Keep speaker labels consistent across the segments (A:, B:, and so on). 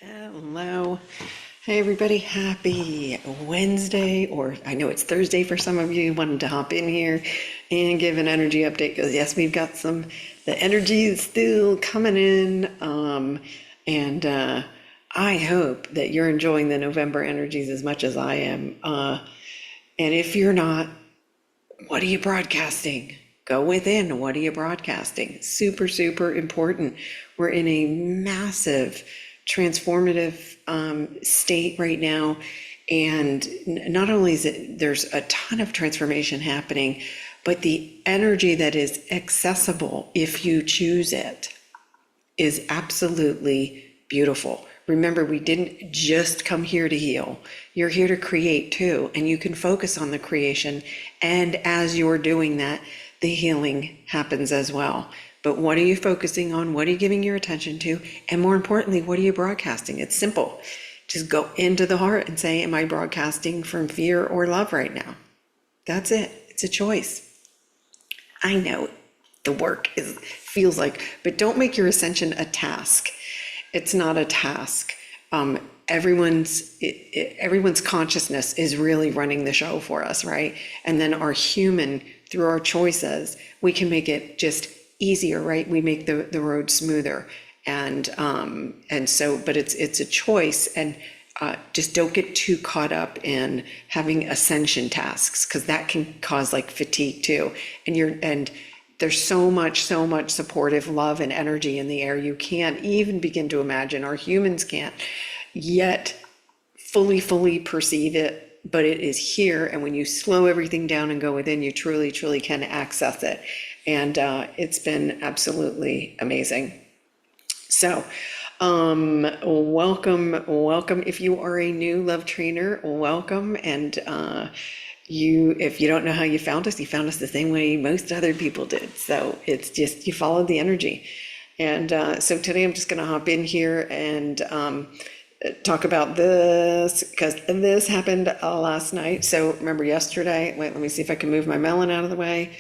A: Hello. Hey everybody, happy Wednesday, or I know it's Thursday for some of you. Wanted to hop in here and give an energy update because yes, we've got the energy is still coming in. And I hope that you're enjoying the November energies as much as I am. And if you're not, what are you broadcasting? Go within. What are you broadcasting? Super, super important. We're in a massive transformative state right now. And not only is there's a ton of transformation happening, but the energy that is accessible if you choose it is absolutely beautiful. Remember, we didn't just come here to heal. You're here to create too, and you can focus on the creation. And as you're doing that, the healing happens as well. But what are you focusing on? What are you giving your attention to? And more importantly, what are you broadcasting? It's simple. Just go into the heart and say, am I broadcasting from fear or love right now? That's it. It's a choice. I know the work feels like, but don't make your ascension a task. It's not a task. Everyone's consciousness is really running the show for us, right? And then our human, through our choices, we can make it just easier, right? We make the road smoother, and so, but it's a choice, and just don't get too caught up in having ascension tasks, because that can cause like fatigue too. And there's so much supportive love and energy in the air. You can't even begin to imagine, our humans can't yet fully perceive it, but it is here. And when you slow everything down and go within, you truly can access it. And it's been absolutely amazing. So welcome. If you are a new love trainer, welcome. And if you don't know how you found us the same way most other people did. So it's just, you followed the energy. And so today I'm just going to hop in here and talk about this, because this happened last night. So remember yesterday, wait, let me see if I can move my melon out of the way.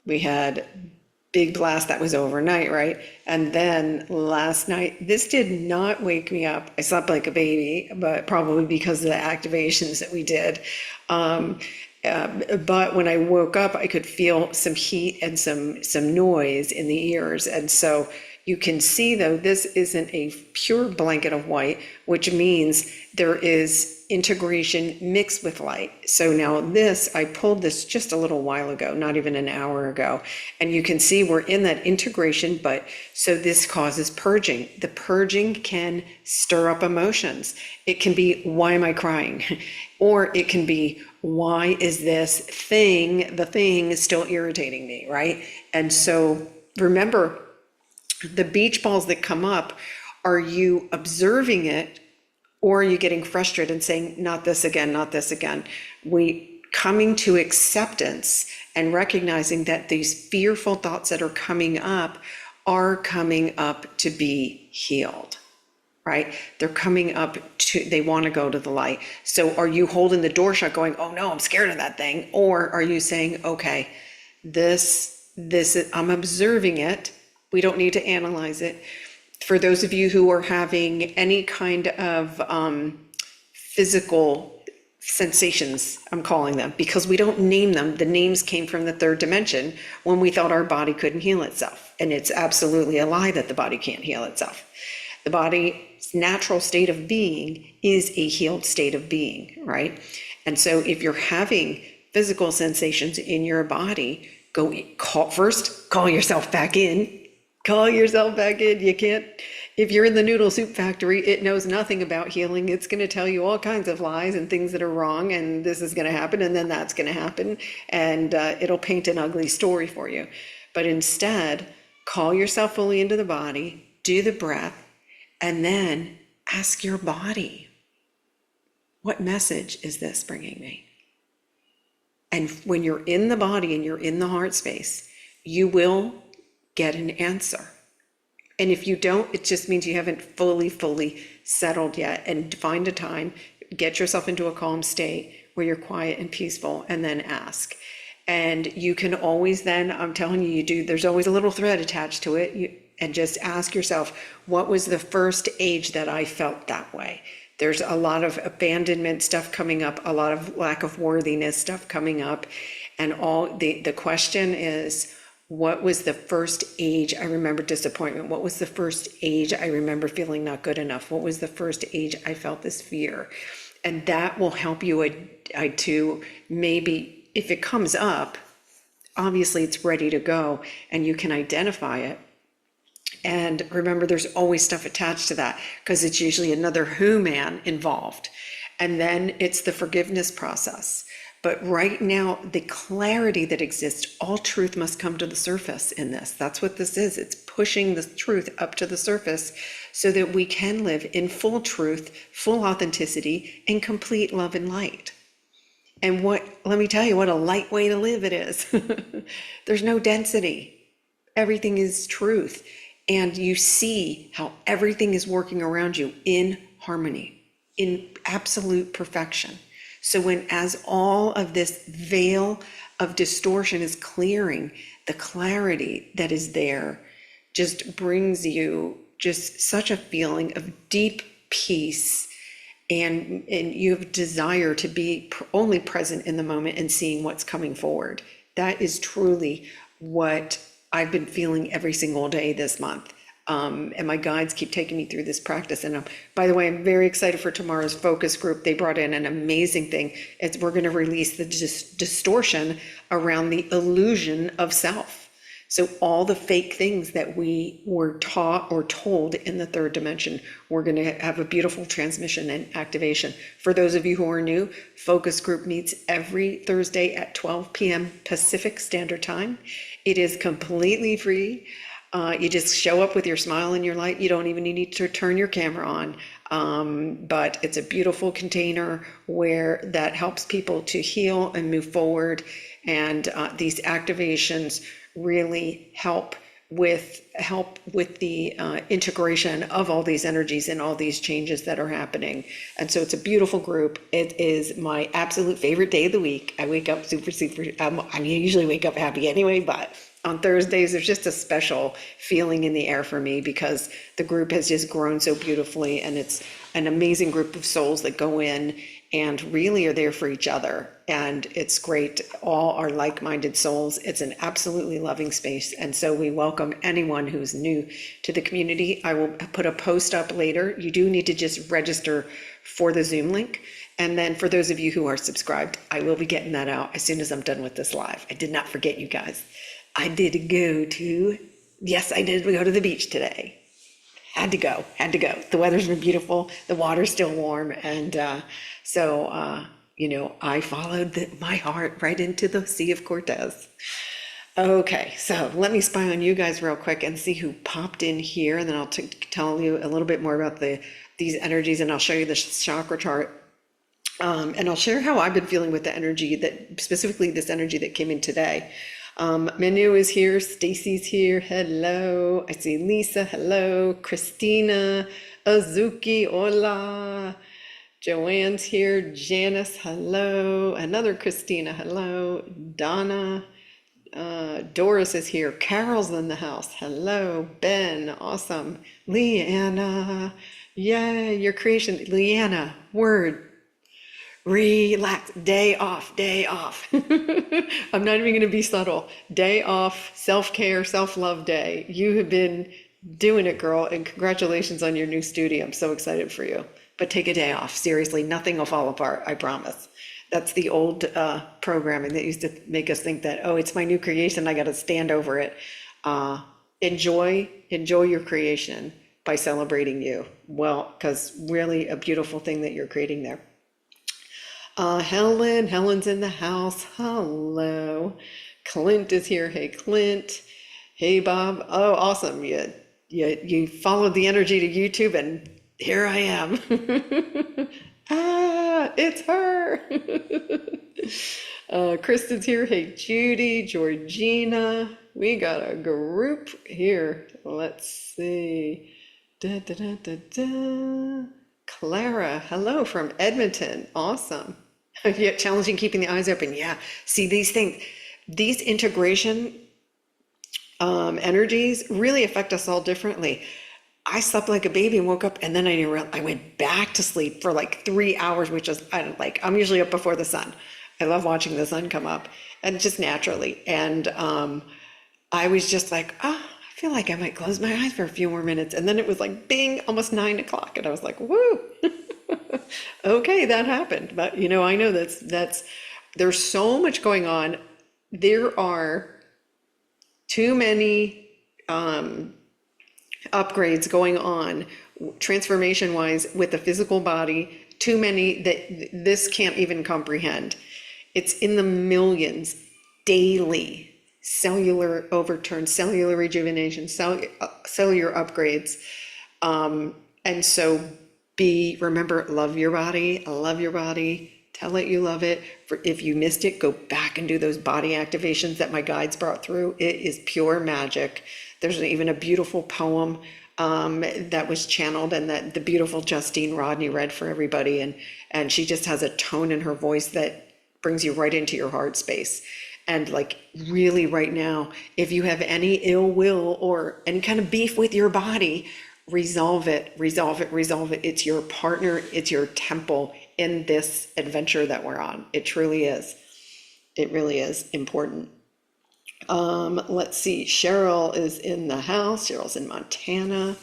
A: We had big blast that was overnight, right? And then last night, this did not wake me up. I slept like a baby, but probably because of the activations that we did. But when I woke up, I could feel some heat and some noise in the ears. And so you can see, though, this isn't a pure blanket of white, which means there is integration mixed with light. So now I pulled this just a little while ago, not even an hour ago, and you can see we're in that integration, but so this causes purging. The purging can stir up emotions. It can be, why am I crying? Or it can be, why is the thing is still irritating me, right? And so remember, the beach balls that come up, are you observing it, or are you getting frustrated and saying, not this again, not this again? We coming to acceptance and recognizing that these fearful thoughts that are coming up to be healed, right? They're coming up they want to go to the light. So are you holding the door shut going, oh no, I'm scared of that thing? Or are you saying, okay, this is, I'm observing it. We don't need to analyze it. For those of you who are having any kind of physical sensations, I'm calling them, because we don't name them. The names came from the third dimension when we thought our body couldn't heal itself. And it's absolutely a lie that the body can't heal itself. The body's natural state of being is a healed state of being, right? And so if you're having physical sensations in your body, call yourself back in. Call yourself back in. You can't, if you're in the noodle soup factory, it knows nothing about healing. It's going to tell you all kinds of lies and things that are wrong, and this is going to happen, and then that's going to happen, and it'll paint an ugly story for you. But instead, call yourself fully into the body, do the breath, and then ask your body, what message is this bringing me? And when you're in the body and you're in the heart space, you will get an answer. And if you don't, it just means you haven't fully settled yet. And find a time, get yourself into a calm state where you're quiet and peaceful, and then ask. And you can always then, I'm telling you, there's always a little thread attached to it. and just ask yourself, what was the first age that I felt that way? There's a lot of abandonment stuff coming up, a lot of lack of worthiness stuff coming up. And the question is, what was the first age I remember disappointment? What was the first age I remember feeling not good enough? What was the first age I felt this fear? And that will help you to maybe, if it comes up, obviously it's ready to go and you can identify it. And remember, there's always stuff attached to that because it's usually another who man involved. And then it's the forgiveness process. But right now, the clarity that exists, all truth must come to the surface in this. That's what this is. It's pushing the truth up to the surface so that we can live in full truth, full authenticity, and complete love and light. And let me tell you what a light way to live it is. There's no density. Everything is truth. And you see how everything is working around you in harmony, in absolute perfection. So as all of this veil of distortion is clearing, the clarity that is there just brings you just such a feeling of deep peace, and you have desire to be only present in the moment and seeing what's coming forward. That is truly what I've been feeling every single day this month. And my guides keep taking me through this practice. And by the way, I'm very excited for tomorrow's focus group. They brought in an amazing thing. We're going to release the distortion around the illusion of self. So all the fake things that we were taught or told in the third dimension, we're going to have a beautiful transmission and activation. For those of you who are new, focus group meets every Thursday at 12 p.m. Pacific Standard Time. It is completely free. You just show up with your smile and your light. You don't even need to turn your camera on. But it's a beautiful container where that helps people to heal and move forward. And these activations really help with the integration of all these energies and all these changes that are happening. And so it's a beautiful group. It is my absolute favorite day of the week. I wake up super, I usually wake up happy anyway, but on Thursdays, there's just a special feeling in the air for me because the group has just grown so beautifully, and it's an amazing group of souls that go in and really are there for each other. And it's great. All are like-minded souls. It's an absolutely loving space. And so we welcome anyone who's new to the community. I will put a post up later. You do need to just register for the Zoom link. And then for those of you who are subscribed, I will be getting that out as soon as I'm done with this live. I did not forget you guys. I did go to the beach today. Had to go. The weather's been beautiful. The water's still warm. And so I followed my heart right into the Sea of Cortez. Okay, so let me spy on you guys real quick and see who popped in here. And then I'll tell you a little bit more about these energies, and I'll show you the chakra chart. And I'll share how I've been feeling with the energy specifically this energy that came in today. Manu is here, Stacy's here, hello. I see Lisa, hello. Christina, Azuki, hola. Joanne's here, Janice, hello. Another Christina, hello. Donna, Doris is here. Carol's in the house, hello. Ben, awesome. Leanna, yay, your creation. Leanna, word. Relax, day off. I'm not even going to be subtle. Day off, self-care, self-love day. You have been doing it, girl, and congratulations on your new studio. I'm so excited for you. But take a day off. Seriously, nothing will fall apart, I promise. That's the old programming that used to make us think that, oh, it's my new creation, I got to stand over it. Enjoy your creation by celebrating you. Well, because really a beautiful thing that you're creating there. Helen's in the house. Hello. Clint is here. Hey, Clint. Hey, Bob. Oh, awesome. You followed the energy to YouTube, and here I am. It's her. Kristen's here. Hey, Judy, Georgina. We got a group here. Let's see. Clara, hello from Edmonton. Awesome. Yeah, challenging keeping the eyes open. Yeah. See, these integration energies really affect us all differently. I slept like a baby and woke up, and then I went back to sleep for like 3 hours, which is, I don't like, I'm usually up before the sun. I love watching the sun come up, and just naturally. And I was just like, oh, I feel like I might close my eyes for a few more minutes. And then it was like, bing, almost 9 o'clock. And I was like, woo, okay, that happened. But I know there's so much going on. There are too many upgrades going on transformation wise with the physical body, too many that this can't even comprehend. It's in the millions daily. Cellular overturn, cellular rejuvenation, cellular upgrades. And so remember, love your body, tell it you love it. If you missed it, go back and do those body activations that my guides brought through. It is pure magic. There's even a beautiful poem that was channeled, and that the beautiful Justine Rodney read for everybody. And she just has a tone in her voice that brings you right into your heart space. And like, really right now, if you have any ill will or any kind of beef with your body, resolve it. It's your partner, it's your temple in this adventure that we're on. It truly is. It really is important. Let's see. Cheryl is in the house. Cheryl's in Montana.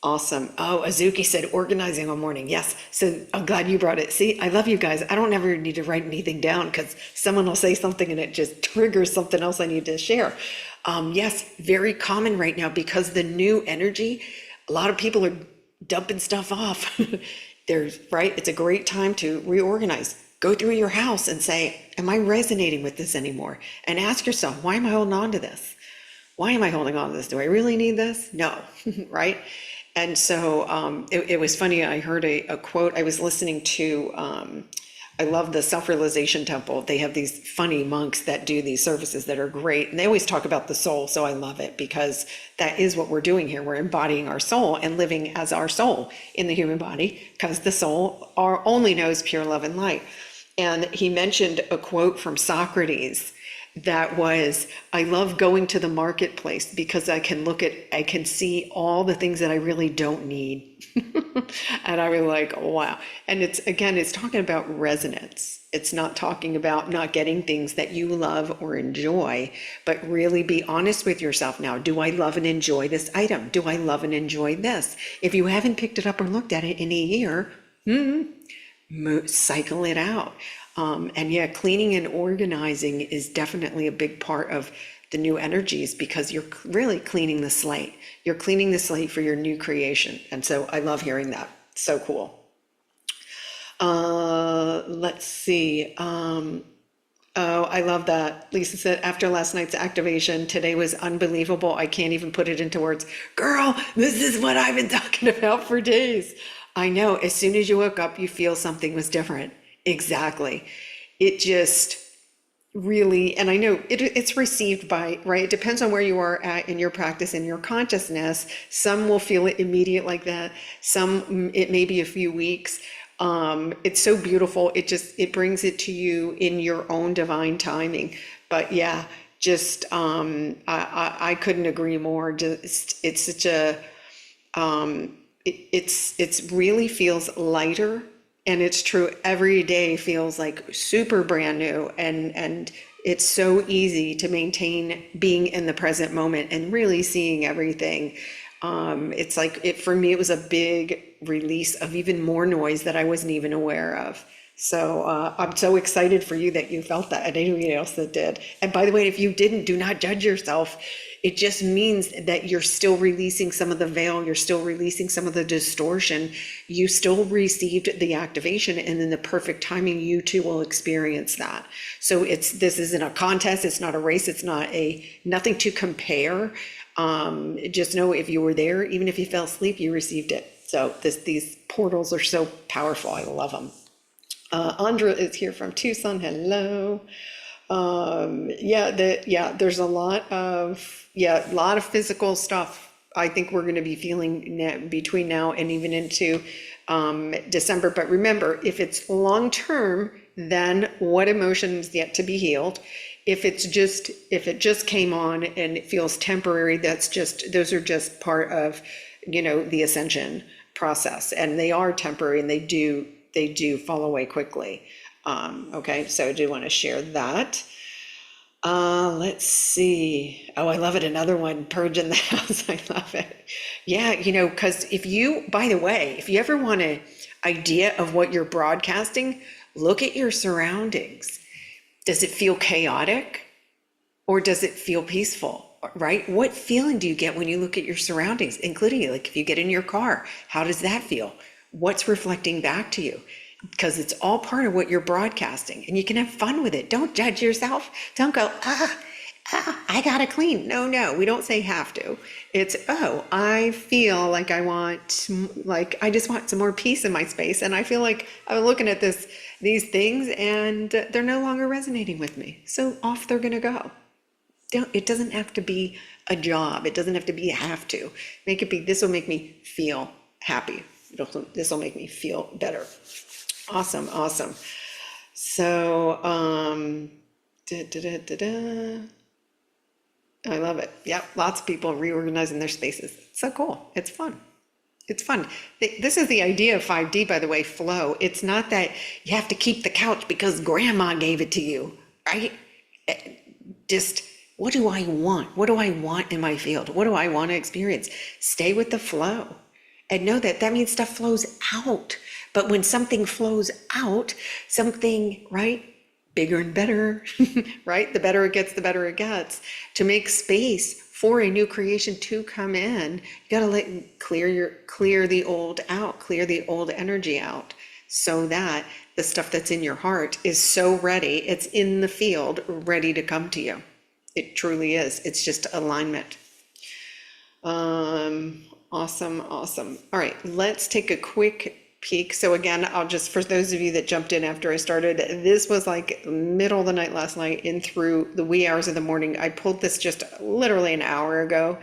A: Awesome. Oh, Azuki said organizing one morning. Yes. So I'm glad you brought it. See, I love you guys. I don't ever need to write anything down because someone will say something and it just triggers something else I need to share. Yes, very common right now because the new energy, a lot of people are dumping stuff off. It's a great time to reorganize. Go through your house and say, am I resonating with this anymore? And ask yourself, why am I holding on to this? Why am I holding on to this? Do I really need this? No, right? And so it was funny. I heard a quote. I was listening to, I love the Self-Realization Temple. They have these funny monks that do these services that are great. And they always talk about the soul. So I love it because that is what we're doing here. We're embodying our soul and living as our soul in the human body, because the soul only knows pure love and light. And he mentioned a quote from Socrates that was, I love going to the marketplace because I can see all the things that I really don't need. And I was like, wow. And it's talking about resonance. It's not talking about not getting things that you love or enjoy, but really be honest with yourself now. Do I love and enjoy this item? Do I love and enjoy this? If you haven't picked it up or looked at it in a year, cycle it out. And yeah, cleaning and organizing is definitely a big part of the new energies because you're really cleaning the slate. You're cleaning the slate for your new creation. And so I love hearing that. So cool. Let's see. Oh, I love that. Lisa said, after last night's activation, today was unbelievable. I can't even put it into words. Girl, this is what I've been talking about for days. I know. As soon as you woke up, you feel something was different. Exactly. It just really, and I know it's received by, right? It depends on where you are at in your practice and your consciousness. Some will feel it immediate like that. Some, it may be a few weeks. It's so beautiful. It brings it to you in your own divine timing. But yeah, just, I couldn't agree more. Just, it's such a, it's really feels lighter. And it's true, every day feels like super brand new, and it's so easy to maintain being in the present moment and really seeing everything. It's like, for me, it was a big release of even more noise that I wasn't even aware of. So I'm so excited for you that you felt that, and anybody else that did. And by the way, if you didn't, do not judge yourself. It just means that you're still releasing some of the veil, you're still releasing some of the distortion. You still received the activation, and in the perfect timing, you too will experience that. So this isn't a contest, it's not a race, it's not nothing to compare. Just know if you were there, even if you fell asleep, you received it. So these portals are so powerful. I love them. Andra is here from Tucson. Hello. There's a lot of physical stuff I think we're going to be feeling between now and even into December. But remember, if it's long term, then what emotion is yet to be healed? if it just came on and it feels temporary, those are just part of, the ascension process, and they are temporary, and they do fall away quickly. Okay, so I do want to share that. Let's see. Oh, I love it. Another one, purge in the house. I love it. Yeah, because by the way, if you ever want an idea of what you're broadcasting, look at your surroundings. Does it feel chaotic or does it feel peaceful, right? What feeling do you get when you look at your surroundings, including like if you get in your car, how does that feel? What's reflecting back to you? Because it's all part of what you're broadcasting, and you can have fun with it. Don't judge yourself. Don't go, I gotta clean. No, we don't say have to. It's, I feel like I just want some more peace in my space. And I feel like I'm looking at these things and they're no longer resonating with me. So off they're gonna go. It doesn't have to be a job. It doesn't have to be a have to. Make it be, this will make me feel happy. This will make me feel better. Awesome. So, I love it. Yep, lots of people reorganizing their spaces. So cool. It's fun. This is the idea of 5D, by the way, flow. It's not that you have to keep the couch because grandma gave it to you, right? Just, what do I want? What do I want in my field? What do I want to experience? Stay with the flow. And know that means stuff flows out. But when something flows out, something, right, bigger and better, right? The better it gets, the better it gets. To make space for a new creation to come in, you gotta clear the old out, clear the old energy out, so that the stuff that's in your heart is so ready, it's in the field, ready to come to you. It truly is. It's just alignment. Awesome. All right, let's take a quick peek. So again, for those of you that jumped in after I started, this was like middle of the night last night in through the wee hours of the morning. I pulled this just literally an hour ago.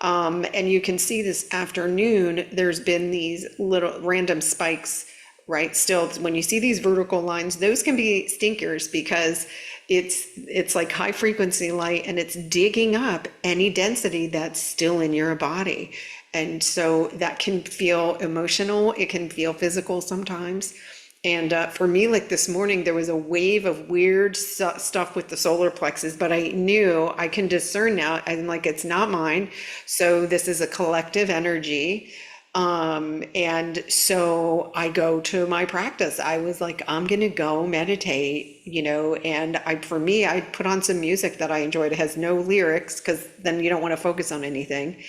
A: And you can see this afternoon, there's been these little random spikes, right? Still, when you see these vertical lines, those can be stinkers because it's like high frequency light and it's digging up any density that's still in your body. And so that can feel emotional. It can feel physical sometimes. And for me, like this morning, there was a wave of weird stuff with the solar plexus, but I knew I can discern now. I'm like, it's not mine. So this is a collective energy. And so I go to my practice. I was like, I'm going to go meditate, and for me, I put on some music that I enjoyed. It has no lyrics because then you don't want to focus on anything.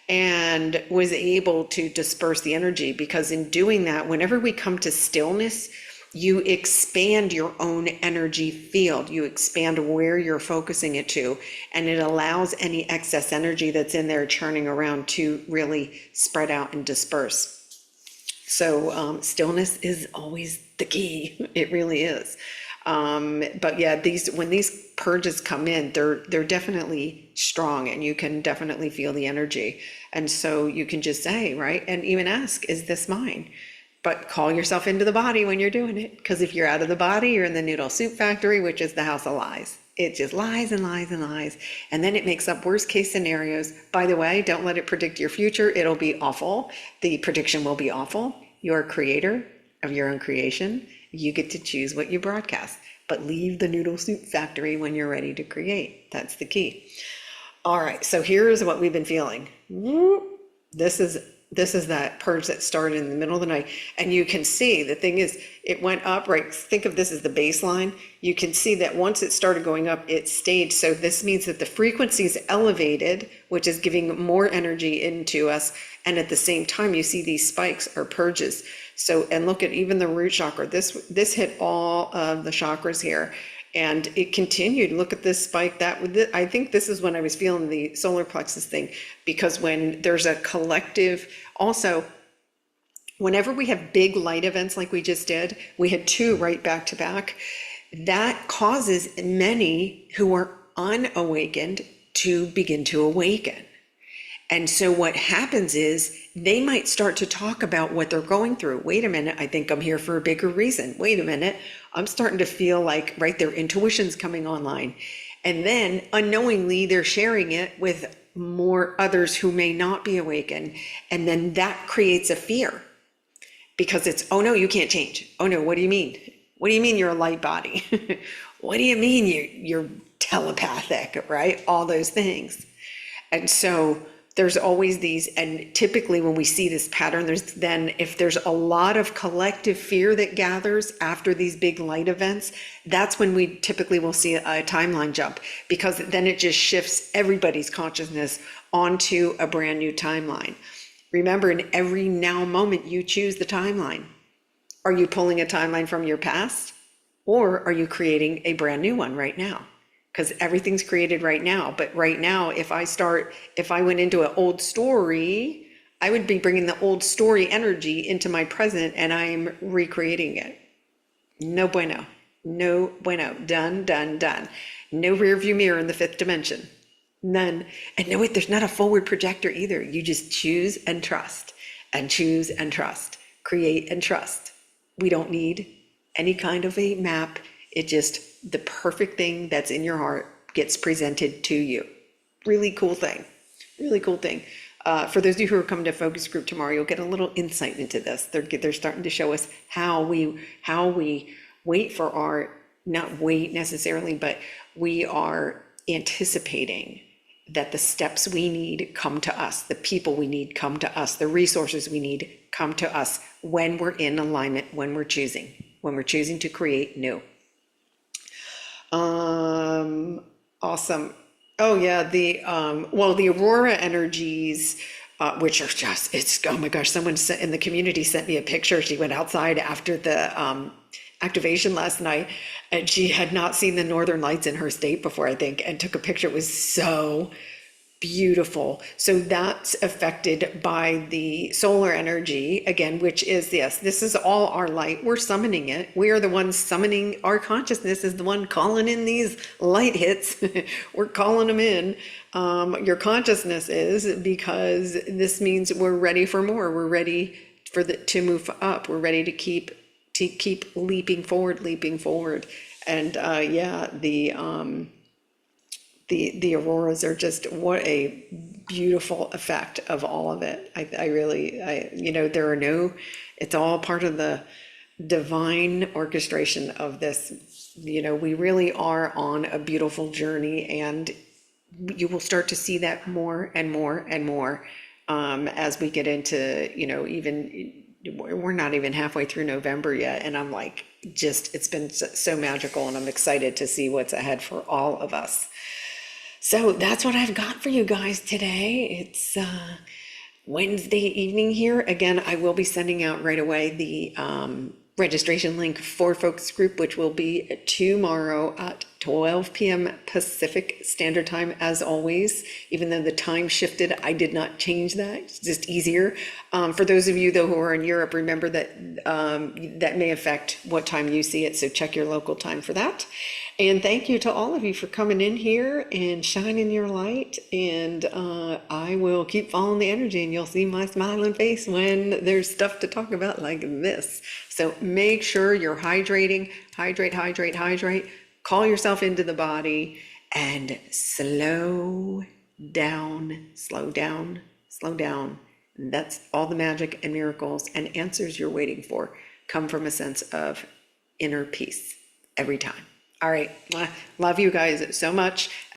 A: And was able to disperse the energy, because in doing that, whenever we come to stillness, you expand your own energy field. You expand where you're focusing it to, and it allows any excess energy that's in there churning around to really spread out and disperse. So stillness is always the key. It really is. But yeah, when these purges come in, they're definitely strong, and you can definitely feel the energy. And so you can just say, right, and even ask, is this mine? But call yourself into the body when you're doing it, because if you're out of the body, you're in the noodle soup factory, which is the house of lies. It just lies and lies and lies. And then it makes up worst case scenarios. By the way, don't let it predict your future. It'll be awful. The prediction will be awful. You're a creator of your own creation. You get to choose what you broadcast, but leave the noodle soup factory when you're ready to create. That's the key. All right, so here's what we've been feeling. This is that purge that started in the middle of the night. And you can see, the thing is, it went up, right? Think of this as the baseline. You can see that once it started going up, it stayed. So this means that the frequency is elevated, which is giving more energy into us. And at the same time, you see these spikes or purges. So, and look at even the root chakra. This hit all of the chakras here. And it continued. Look at this spike. I think this is when I was feeling the solar plexus thing, because when there's a collective, also, whenever we have big light events like we just did, we had 2 right back to back, that causes many who are unawakened to begin to awaken. And so what happens is they might start to talk about what they're going through. Wait a minute, I think I'm here for a bigger reason. Wait a minute, I'm starting to feel like, right, their intuition's coming online. And then unknowingly, they're sharing it with more others who may not be awakened. And then that creates a fear because it's, oh no, you can't change. Oh no, what do you mean? What do you mean you're a light body? What do you mean you're telepathic, right? All those things. And so there's always these, and typically when we see this pattern, if there's a lot of collective fear that gathers after these big light events, that's when we typically will see a timeline jump, because then it just shifts everybody's consciousness onto a brand new timeline. Remember, in every now moment, you choose the timeline. Are you pulling a timeline from your past, or are you creating a brand new one right now? Because everything's created right now. But right now, if I went into an old story, I would be bringing the old story energy into my present, and I'm recreating it. No bueno. No bueno. Done, done, done. No rear view mirror in the fifth dimension. None. And no, wait, there's not a forward projector either. You just choose and trust, and choose and trust. Create and trust. We don't need any kind of a map. It just, the perfect thing that's in your heart gets presented to you. Really cool thing. Really cool thing. For those of you who are coming to focus group tomorrow, you'll get a little insight into this. They're starting to show us how we wait for our, not wait necessarily, but we are anticipating that the steps we need come to us, the people we need come to us, the resources we need come to us when we're in alignment, when we're choosing to create new. Awesome. Oh yeah, the aurora energies, which are just, oh my gosh, someone in the community sent me a picture. She went outside after the activation last night, and she had not seen the northern lights in her state before, I think, and took a picture. It was so beautiful. So that's affected by the solar energy again, which is this is all our light. We're summoning it. We are the ones summoning. Our consciousness is the one calling in these light hits. We're calling them in. Your consciousness is, because this means we're ready for more. We're ready to move up. We're ready to keep leaping forward. And the auroras are just, what a beautiful effect of all of it. It's all part of the divine orchestration of this. We really are on a beautiful journey, and you will start to see that more and more and more as we get into, even, we're not even halfway through November yet, and I'm like, it's been so magical, and I'm excited to see what's ahead for all of us. So that's what I've got for you guys today. It's Wednesday evening here. Again, I will be sending out right away the registration link for focus group, which will be tomorrow at 12 p.m. Pacific Standard Time, as always. Even though the time shifted, I did not change that. It's just easier. For those of you, though, who are in Europe, remember that that may affect what time you see it, so check your local time for that. And thank you to all of you for coming in here and shining your light. And I will keep following the energy, and you'll see my smiling face when there's stuff to talk about like this. So make sure you're hydrating, hydrate. Call yourself into the body and slow down. That's all the magic and miracles and answers you're waiting for come from a sense of inner peace every time. All right. Love you guys so much.